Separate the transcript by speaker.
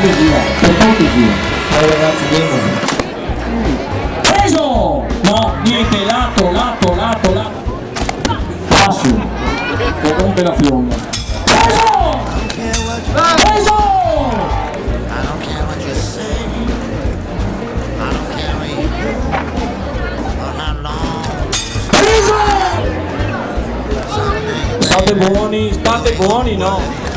Speaker 1: tutti via. Ragazzi, vengono. Preso! No, niente, lato. Passo. Che rompe la fionda. Preso! Preso! State buoni, no?